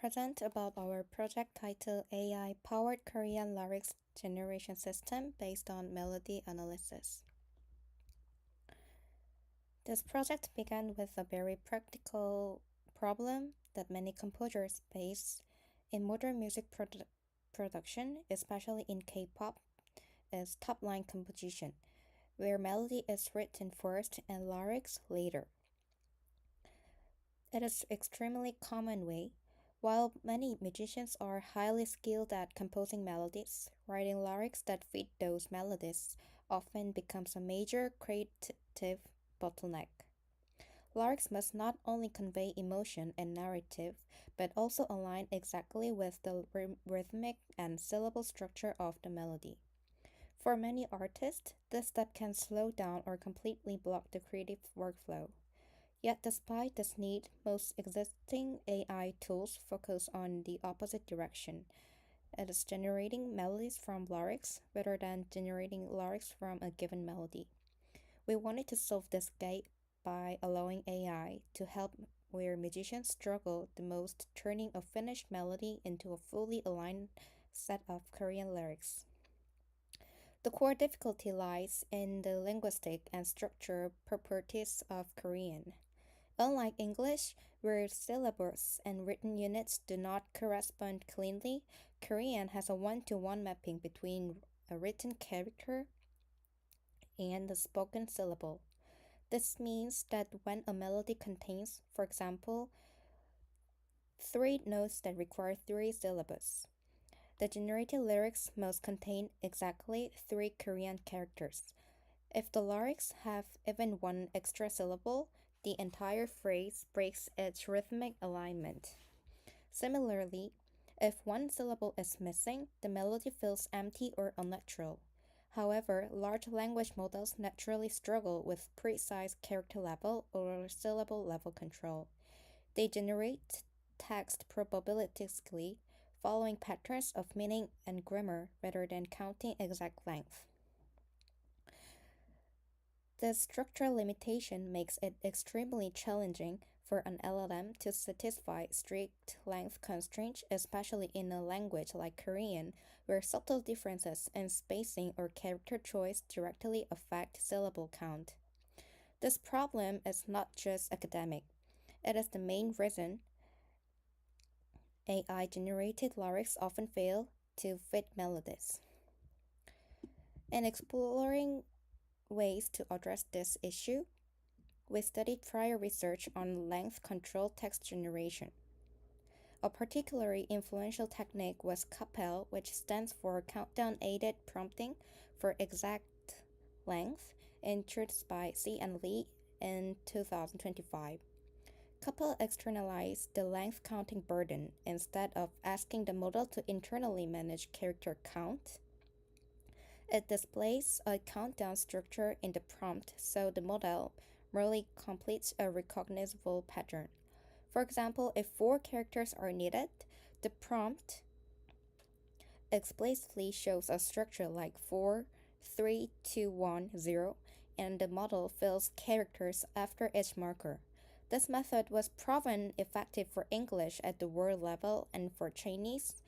present about our project titled AI-powered Korean lyrics generation system based on melody analysis. This project began with a very practical problem that many composers face in modern music production, especially in K-pop, is top-line composition, where melody is written first and lyrics later. It is extremely common way. While many musicians are highly skilled at composing melodies, writing lyrics that fit those melodies often becomes a major creative bottleneck. Lyrics must not only convey emotion and narrative, but also align exactly with the rhythmic and syllable structure of the melody. For many artists, this step can slow down or completely block the creative workflow. Yet despite this need, most existing AI tools focus on the opposite direction. It is generating melodies from lyrics rather than generating lyrics from a given melody. We wanted to solve this gap by allowing AI to help where musicians struggle the most, turning a finished melody into a fully aligned set of Korean lyrics. The core difficulty lies in the linguistic and structural properties of Korean. Unlike English, where syllables and written units do not correspond cleanly, Korean has a one-to-one mapping between a written character and the spoken syllable. This means that when a melody contains, for example, three notes that require three syllables, the generated lyrics must contain exactly three Korean characters. If the lyrics have even one extra syllable, the entire phrase breaks its rhythmic alignment. Similarly, if one syllable is missing, the melody feels empty or unnatural. However, large language models naturally struggle with precise character level or syllable level control. They generate text probabilistically, following patterns of meaning and grammar rather than counting exact length. This structural limitation makes it extremely challenging for an LLM to satisfy strict length constraints, especially in a language like Korean, where subtle differences in spacing or character choice directly affect syllable count. This problem is not just academic. It is the main reason AI-generated lyrics often fail to fit melodies. In exploring ways to address this issue, we studied prior research on length control text generation. A particularly influential technique was COPL, which stands for Countdown Aided Prompting for Exact Length, introduced by C and Lee in 2025. COPL externalized the length counting burden instead of asking the model to internally manage character count. It displays a countdown structure in the prompt, so the model merely completes a recognizable pattern. For example, if 4 characters are needed, the prompt explicitly shows a structure like 4, 3, 2, 1, 0, and the model fills characters after each marker. This method was proven effective for English at the word level and for Chinese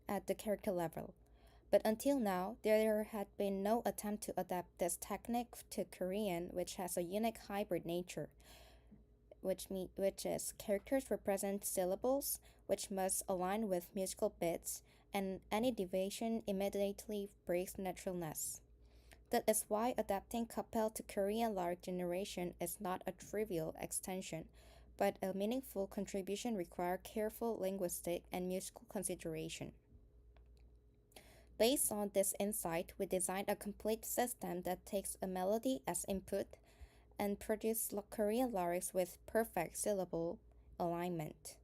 at the character level. But until now, there had been no attempt to adapt this technique to Korean, which has a unique hybrid nature, which is characters represent syllables, which must align with musical bits, and any deviation immediately breaks naturalness. That is why adapting COPL to Korean lyric generation is not a trivial extension, but a meaningful contribution requiring careful linguistic and musical consideration. Based on this insight, we designed a complete system that takes a melody as input and produces Korean lyrics with perfect syllable alignment.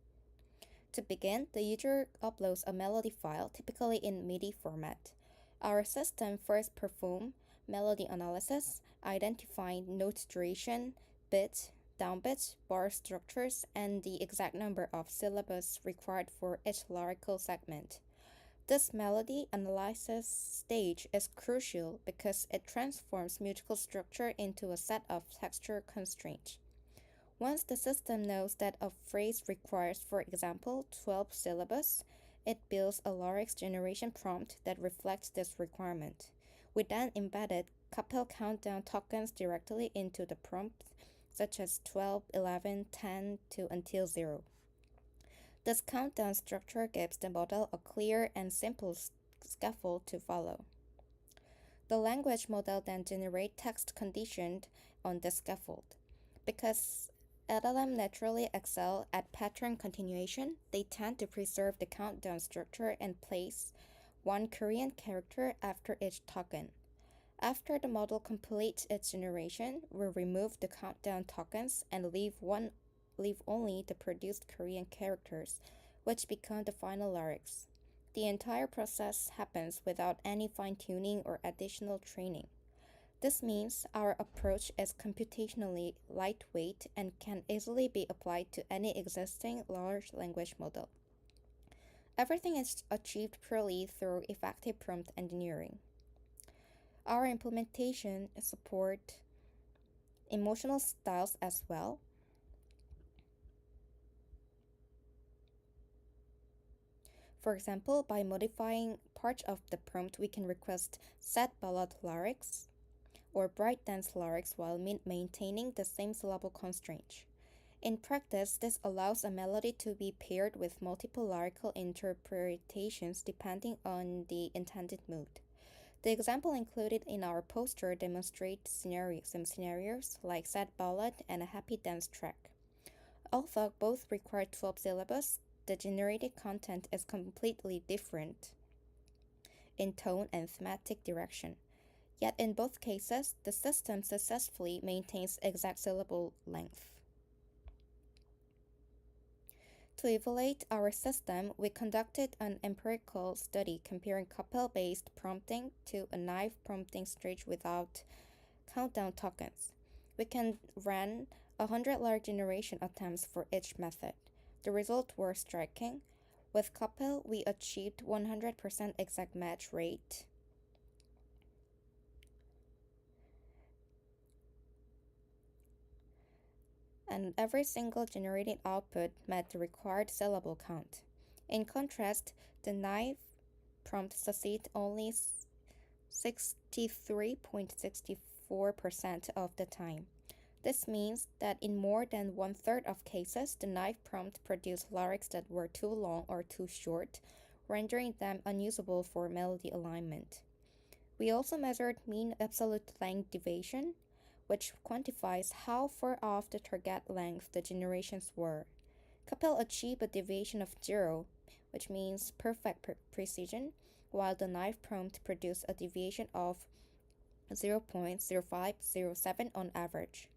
To begin, the user uploads a melody file, typically in MIDI format. Our system first performs melody analysis, identifying note duration, bit, downbeats, bar structures, and the exact number of syllables required for each lyrical segment. This melody analysis stage is crucial because it transforms musical structure into a set of texture constraints. Once the system knows that a phrase requires, for example, 12 syllables, it builds a lyrics generation prompt that reflects this requirement. We then embedded couple countdown tokens directly into the prompt, such as 12, 11, 10 to until 0. This countdown structure gives the model a clear and simple scaffold to follow. The language model then generates text conditioned on the scaffold. Because LLM naturally excel at pattern continuation, they tend to preserve the countdown structure and place one Korean character after each token. After the model completes its generation, we remove the countdown tokens and leave only the produced Korean characters, which become the final lyrics. The entire process happens without any fine-tuning or additional training. This means our approach is computationally lightweight and can easily be applied to any existing large language model. Everything is achieved purely through effective prompt engineering. Our implementation supports emotional styles as well. For example, by modifying parts of the prompt, we can request sad ballad lyrics or bright dance lyrics while maintaining the same syllable constraint. In practice, this allows a melody to be paired with multiple lyrical interpretations depending on the intended mood. The example included in our poster demonstrates some scenarios like sad ballad and a happy dance track. Although both require 12 syllables, the generated content is completely different in tone and thematic direction. Yet in both cases, the system successfully maintains exact syllable length. To evaluate our system, we conducted an empirical study comparing couple-based prompting to a knife prompting stage without countdown tokens. We can run 100 lyric generation attempts for each method. The results were striking. With couple, we achieved 100% exact match rate. And every single generated output met the required syllable count. In contrast, the knife prompt succeeded only 63.64% of the time. This means that in more than one-third of cases, the knife prompt produced lyrics that were too long or too short, rendering them unusable for melody alignment. We also measured mean absolute length deviation, which quantifies how far off the target length the generations were. Couple achieved a deviation of 0, which means perfect precision, while the knife prompt produced a deviation of 0.0507 on average.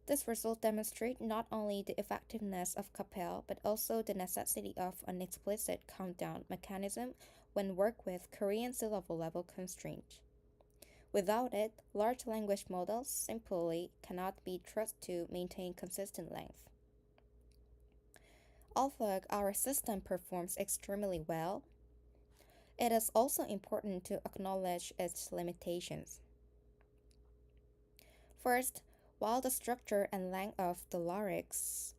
This result demonstrates not only the effectiveness of couple, but also the necessity of an explicit countdown mechanism when worked with Korean syllable level constraint. Without it, large language models simply cannot be trusted to maintain consistent length. Although our system performs extremely well, it is also important to acknowledge its limitations. First, while the structure and length of the lyrics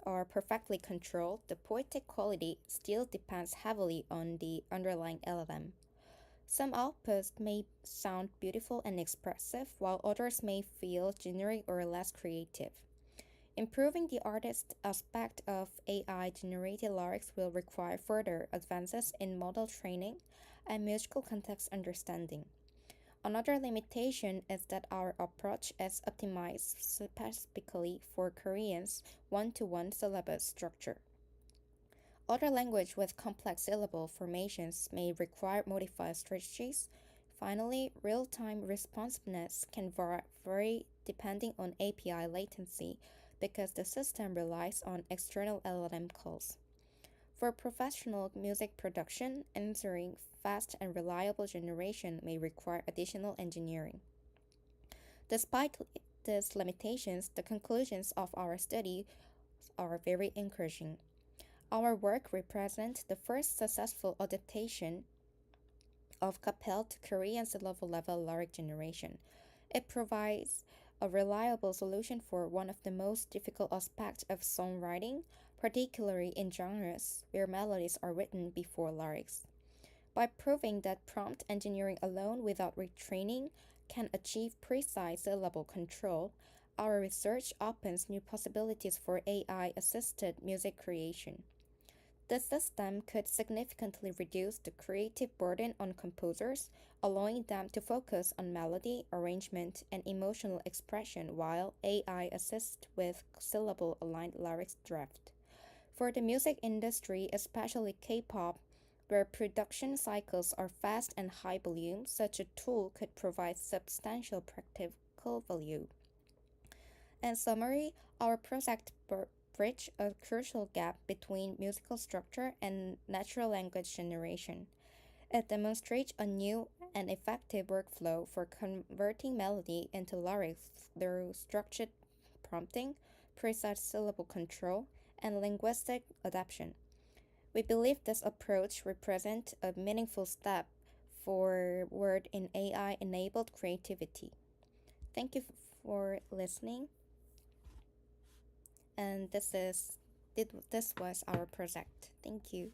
are perfectly controlled, the poetic quality still depends heavily on the underlying LLM. Some outputs may sound beautiful and expressive, while others may feel generic or less creative. Improving the artist aspect of AI-generated lyrics will require further advances in model training and musical context understanding. Another limitation is that our approach is optimized specifically for Korean's one-to-one syllable structure. Other languages with complex syllable formations may require modified strategies. Finally, real-time responsiveness can vary depending on API latency because the system relies on external LLM calls. For professional music production, ensuring fast and reliable generation may require additional engineering. Despite these limitations, the conclusions of our study are very encouraging. Our work represents the first successful adaptation of couple to Korean syllable level lyric generation. It provides a reliable solution for one of the most difficult aspects of songwriting, particularly in genres where melodies are written before lyrics. By proving that prompt engineering alone without retraining can achieve precise syllable control, our research opens new possibilities for AI assisted music creation. The system could significantly reduce the creative burden on composers, allowing them to focus on melody, arrangement, and emotional expression while AI assists with syllable aligned lyrics draft. For the music industry, especially K-pop, where production cycles are fast and high volume, such a tool could provide substantial practical value. In summary, our project bridged a crucial gap between musical structure and natural language generation. It demonstrates a new and effective workflow for converting melody into lyrics through structured prompting, precise syllable control, and linguistic adaptation. We believe this approach represents a meaningful step forward in AI enabled creativity. Thank you for listening, and this was our project. Thank you.